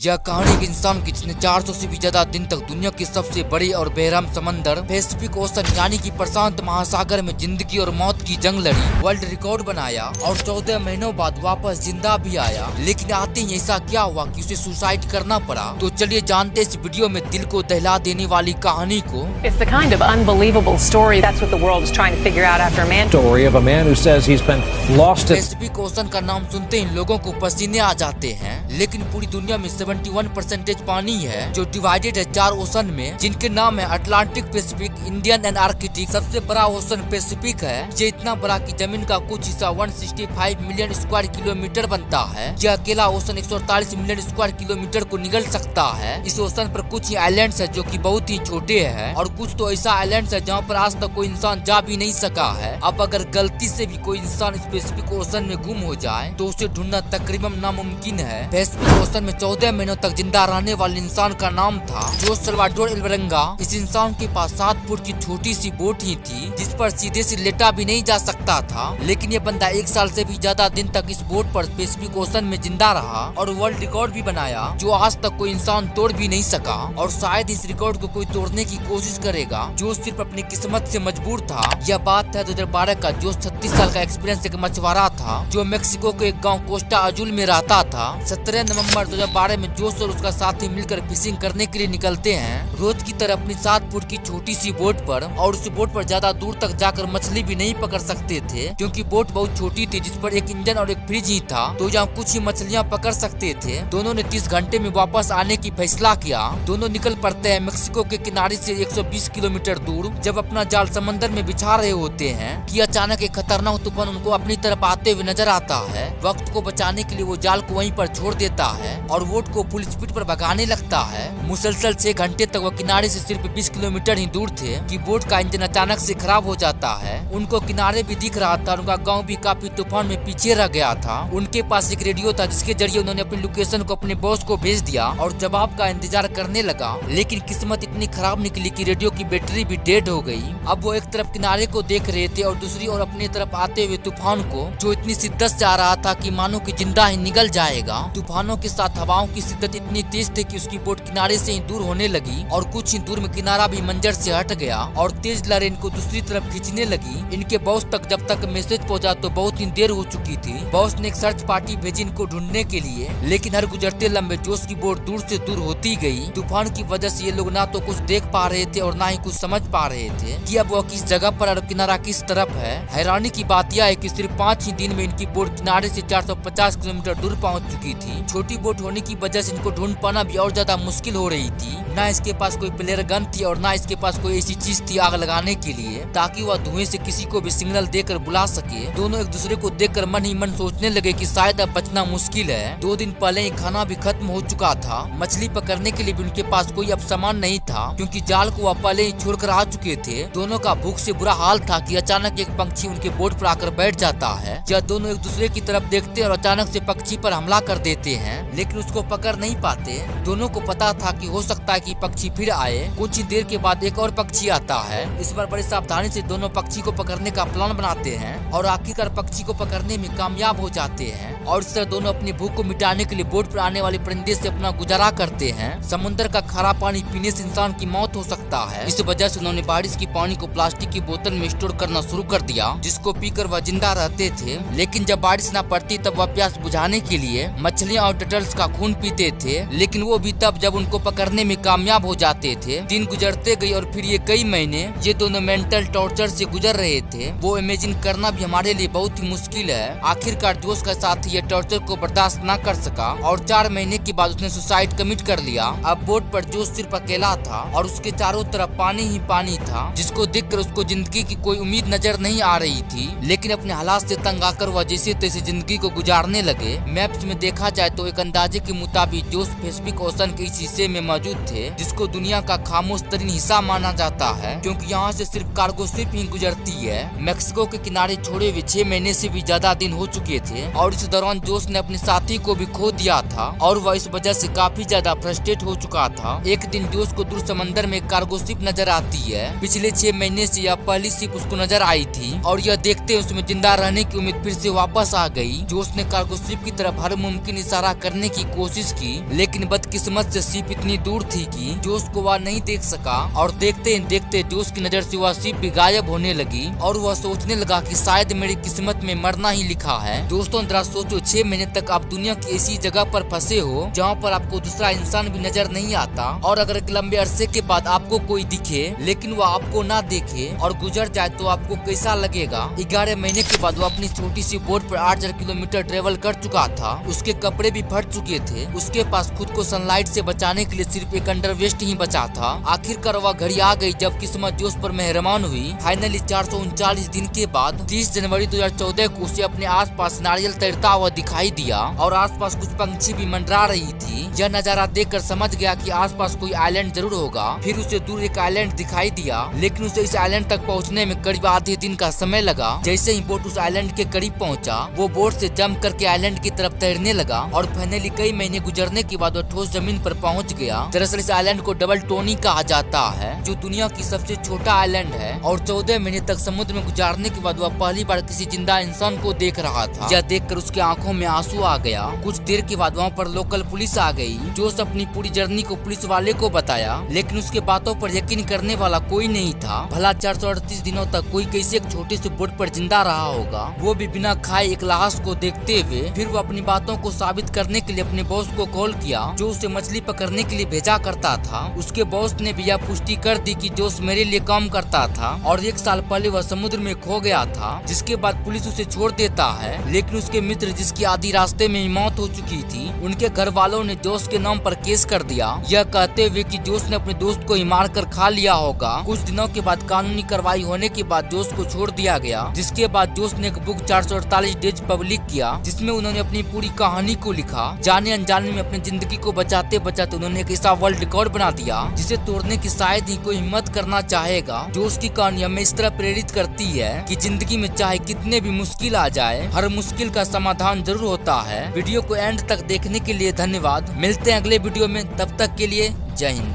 यह कहानी एक इंसान की जिसने 400 से भी ज्यादा दिन तक दुनिया के सबसे बड़े और बेरहम समंदर पैसिफिक ओशन यानी कि प्रशांत महासागर में जिंदगी और मौत की जंग लड़ी, वर्ल्ड रिकॉर्ड बनाया और 14 महीनों बाद वापस जिंदा भी आया। लेकिन आते ही ऐसा क्या हुआ कि उसे सुसाइड करना पड़ा? तो चलिए जानते इस वीडियो में दिल को दहला देने वाली कहानी को। It's the kind of unbelievable story that's what the world is trying to figure out after a man. Story of a man who says he's been lost. Pacific ocean का नाम सुनते ही लोगों को पसीने आ जाते हैं, लेकिन पूरी दुनिया में 71% पानी है जो डिवाइडेड है 4 ओशन में, जिनके नाम है Atlantic, Pacific, Indian and Arctic. सबसे बड़ा ओशन पैसिफिक है। ये इतना बड़ा कि जमीन का कुछ हिस्सा 165 मिलियन स्क्वायर किलोमीटर बनता है। यह अकेला ओशन 148 मिलियन स्क्वायर किलोमीटर को निगल सकता है। इस ओशन पर कुछ ही आइलैंड्स है जो कि बहुत ही छोटे हैं और कुछ तो ऐसा आइलैंड्स है जहाँ पर आज तक कोई इंसान जा भी नहीं सका है। अब अगर गलती से भी कोई इंसान इस पैसिफिक ओशन में गुम हो जाए तो उसे ढूंढना तकरीबन नामुमकिन है। पैसिफिक ओशन में 14 महीनों तक जिंदा रहने वाले इंसान का नाम था जोस सल्वाडोर एल्वरंगा। इस इंसान के पास 7 फुट की छोटी सी बोट ही थी जिस पर सीधे से लेटा भी नहीं जा सकता था। लेकिन ये बंदा 1 साल से भी ज्यादा दिन तक इस बोट पर पैसिफिक ओशन में जिंदा रहा और वर्ल्ड रिकॉर्ड भी बनाया जो आज तक कोई इंसान तोड़ भी नहीं सका और शायद इस रिकॉर्ड को कोई तोड़ने की कोशिश करेगा। जो सिर्फ अपनी किस्मत से मजबूर था। यह बात है 2012 का। जो 36 साल का एक्सपीरियंस एक मछुआरा था जो मेक्सिको के एक गाँव कोस्टा अजुल में रहता था। 17 नवंबर 2012 में जोस और उसका साथी मिलकर फिशिंग करने के लिए निकलते हैं रोज की तरह अपनी 7 फुट की छोटी सी बोट पर। और उस बोट पर ज्यादा दूर तक जाकर मछली भी नहीं पकड़ सकते थे क्योंकि बोट बहुत छोटी थी जिस पर एक इंजन और एक फ्रिज ही था, तो यहाँ कुछ ही मछलियाँ पकड़ सकते थे। दोनों ने 30 घंटे में वापस आने की फैसला किया। दोनों निकल पड़ते हैं मेक्सिको के किनारे से 120 किलोमीटर दूर। जब अपना जाल समंदर में बिछा रहे होते हैं कि अचानक एक खतरनाक तूफान उनको अपनी तरफ आते हुए नजर आता है। वक्त को बचाने के लिए वो जाल को वहीं पर छोड़ देता है और बोट को फुल स्पीड पर भगाने लगता है। मुसलसल 6 घंटे तक वो किनारे से सिर्फ 20 किलोमीटर ही दूर थे कि बोट का इंजन अचानक से खराब हो जाता है। उनको किनारे भी दिख रहा था, उनका गांव भी काफी तूफान में पीछे रह गया था। उनके पास एक रेडियो था जिसके जरिए उन्होंने अपनी लोकेशन को अपने बॉस को भेज दिया और जवाब का इंतजार करने लगा। लेकिन किस्मत इतनी खराब निकली कि रेडियो की बैटरी भी डेड हो गई। अब वो एक तरफ किनारे को देख रहे थे और दूसरी ओर अपनी तरफ आते हुए तूफान को, जो इतनी शिद्दत से आ रहा था कि मानो कि जिंदा ही निगल जाएगा। तूफानों के साथ हवाओं की शिद्दत इतनी तेज थी कि उसकी बोट किनारे से ही दूर होने लगी और कुछ ही दूर में किनारा भी मंजर से हट गया और तेज लहरें इनको दूसरी तरफ खींचने लगी। इनके बॉस तक जब तक मैसेज पहुंचा तो बहुत ही देर हो चुकी थी। बॉस ने एक सर्च पार्टी भेजी इनको ढूंढने के लिए, लेकिन हर गुजरते लम्बे जोश की बोट दूर से दूर होती गई। तूफान की वजह से ये लोग ना तो कुछ देख पा रहे थे और ना ही कुछ समझ पा रहे थे कि अब वो किस जगह पर और किनारा किस तरफ है। हैरानी की बात यह है कि सिर्फ 5 ही दिन में इनकी बोट किनारे से 450 किलोमीटर दूर पहुंच चुकी थी। छोटी बोट होने की वजह से इनको ढूंढ पाना भी और ज्यादा मुश्किल हो रही थी। ना इसके पास कोई प्लेयर गन थी और ना इसके पास कोई ऐसी चीज थी आग लगाने के लिए ताकि वह धुएं से किसी को भी सिग्नल देकर बुला सके। दोनों एक दूसरे को देखकर मन ही मन सोचने लगे कि शायद अब बचना मुश्किल है। 2 दिन पहले ही खाना भी खत्म हो चुका था। मछली पकड़ने के लिए भी उनके पास कोई अब सामान नहीं था क्योंकि जाल को वह पहले ही छोड़कर आ चुके थे। दोनों का भूख से बुरा हाल था कि अचानक एक पंछी उनके बोट पर आकर बैठ जाता है। जब दोनों एक दूसरे की तरफ देखते और अचानक से पक्षी पर हमला कर देते हैं, लेकिन उसको पकड़ नहीं पाते। दोनों को पता था कि हो सकता है कि पक्षी फिर आए। कुछ ही देर के बाद एक और पक्षी आता है। इस बार बड़ी सावधानी से दोनों पक्षी को पकड़ने का प्लान बनाते हैं और आखिरकार पक्षी को पकड़ने में कामयाब हो जाते हैं और इस तरह दोनों अपनी भूख को मिटाने के लिए बोट पर आने वाले परिंदे से अपना गुजारा करते हैं। समुद्र का खारा पानी पीने से इंसान की मौत हो सकता है। इस वजह से उन्होंने बारिश की पानी को प्लास्टिक की बोतल में स्टोर करना शुरू कर दिया जिसको पीकर वह जिंदा रहते थे। लेकिन जब बारिश न पड़ती तब वह प्यास बुझाने के लिए मछलियाँ और टर्टल्स का खून पीते थे, लेकिन वो भी तब जब उनको पकड़ने में कामयाब हो जाते थे। दिन गुजरते गए और फिर ये कई महीने ये दोनों मेंटल टॉर्चर से गुजर रहे थे। वो इमेजिन करना भी हमारे लिए बहुत ही मुश्किल है। आखिरकार जोश का साथी ये टॉर्चर को बर्दाश्त न कर सका और 4 महीने के बाद उसने सुसाइड कमिट कर लिया। अब बोट पर जोश सिर्फ अकेला था और उसके चारों तरफ पानी ही पानी था जिसको देखकर उसको जिंदगी की कोई उम्मीद नजर नहीं आ रही थी। लेकिन अपने हालात से तंग आकर वह जैसे तैसे जिंदगी को गुजारने लगे। मैप्स में देखा जाए तो एक अंदाजे के मुताबिक जोश पैसिफिक ओशन के इस हिस्से में मौजूद थे जिसको दुनिया का खामोश तरीन हिस्सा माना जाता है क्योंकि यहाँ से सिर्फ कार्गो शिप ही गुजरती है। मेक्सिको के किनारे छोड़े हुए 6 महीने से भी ज्यादा दिन हो चुके थे और इस दौरान जोश ने अपने साथी को भी खो दिया था और वह इस वजह से काफी ज्यादा फ्रस्ट्रेट हो चुका था। एक दिन जोश को दूर समंदर में कार्गो शिप नजर आती है। पिछले 6 महीने से यह पहली शिप उसको नजर आई थी और यह देखते उसमें जिंदा रहने की उम्मीद फिर से वापस आ गई। जोश ने कार्गो शिप की तरफ हर मुमकिन इशारा करने की कोशिश की, लेकिन बदकिस्मत से शिप इतनी दूर थी कि जोश को वह नहीं देख सका और देखते ही देखते जोश की नजर से वह शिप भी गायब होने लगी और वह सोचने लगा कि शायद मेरी किस्मत में मरना ही लिखा है। दोस्तों जरा सोचो, 6 महीने तक आप दुनिया की ऐसी जगह पर फंसे हो जहाँ पर आपको दूसरा इंसान भी नजर नहीं आता और अगर एक लंबे अरसे के बाद आपको कोई दिखे लेकिन वह आपको ना देखे और गुजर जाए तो आपको कैसा लगेगा। 11 महीने के बाद वो अपनी छोटी सी बोट पर 8000 किलोमीटर ट्रेवल कर चुका था। उसके कपड़े भी फट चुके थे। उसके पास खुद को सनलाइट से बचाने के लिए सिर्फ एक अंडरवेस्ट ही बचा था। आखिरकार वह घड़ी आ गई जब किस्मत जोश पर मेहरबान हुई। फाइनली 439 दिन के बाद 30 जनवरी 2014 को उसे अपने आसपास नारियल तैरता हुआ दिखाई दिया और आसपास कुछ पंछी भी मंडरा रही थी। यह नजारा देखकर समझ गया कि आसपास कोई आइलैंड जरूर होगा। फिर उसे दूर एक आइलैंड दिखाई दिया, लेकिन उसे इस आइलैंड तक पहुंचने में करीब आधे दिन का समय लगा। जैसे ही बोट उस आइलैंड के करीब पहुंचा, वो बोट से जंप करके आइलैंड की तरफ तैरने लगा और फाइनली कई महीने गुजरने के बाद वो ठोस जमीन पर पहुंच गया। दरअसल इस आइलैंड को डबल टोनी कहा जाता है, जो दुनिया की सबसे छोटा आइलैंड है और 14 महीने तक समुद्र में गुजारने के बाद वह पहली बार किसी जिंदा इंसान को देख रहा था। यह देखकर उसकी आंखों में आंसू आ गया। कुछ देर के बाद वहाँ पर लोकल पुलिस आ गई। जोश अपनी पूरी जर्नी को पुलिस वाले को बताया, लेकिन उसके बातों पर यकीन करने वाला कोई नहीं था। भला 438 दिनों तक कोई कैसे एक छोटे से बोट पर जिंदा रहा होगा, वो भी बिना खाए एक लाश को देखते हुए। फिर वो अपनी बातों को साबित करने के लिए अपने बॉस को कॉल किया, जो उसे मछली पकड़ने के लिए भेजा करता था। उसके बॉस ने भी यह पुष्टि कर दी कि जोश मेरे लिए काम करता था और 1 साल पहले वह समुद्र में खो गया था, जिसके बाद पुलिस उसे छोड़ देता है। लेकिन उसके मित्र, जिसकी आधी रास्ते में ही मौत हो चुकी थी, उनके घर वालों ने जोश के नाम पर केस कर दिया, यह कहते हुए कि जोश ने अपने दोस्त को ही मार कर खा लिया होगा। कुछ दिनों के बाद कानूनी कार्रवाई होने के बाद जोश को छोड़ दिया गया, जिसके बाद जोश ने एक बुक 448 डेज पब्लिक किया, जिसमें उन्होंने अपनी पूरी कहानी को लिखा। जाने अनजाने में अपनी जिंदगी को बचाते बचाते उन्होंने एक ऐसा वर्ल्ड रिकॉर्ड बना दिया जिसे तोड़ने की शायद ही कोई हिम्मत करना चाहेगा। जोश की कहानी हमें इस तरह प्रेरित करती है कि जिंदगी में चाहे कितने भी मुश्किल आ जाए, हर मुश्किल का समाधान जरूर होता है। वीडियो को एंड तक देखने के लिए धन्यवाद। मिलते हैं अगले वीडियो में, तब तक के लिए जय हिंद।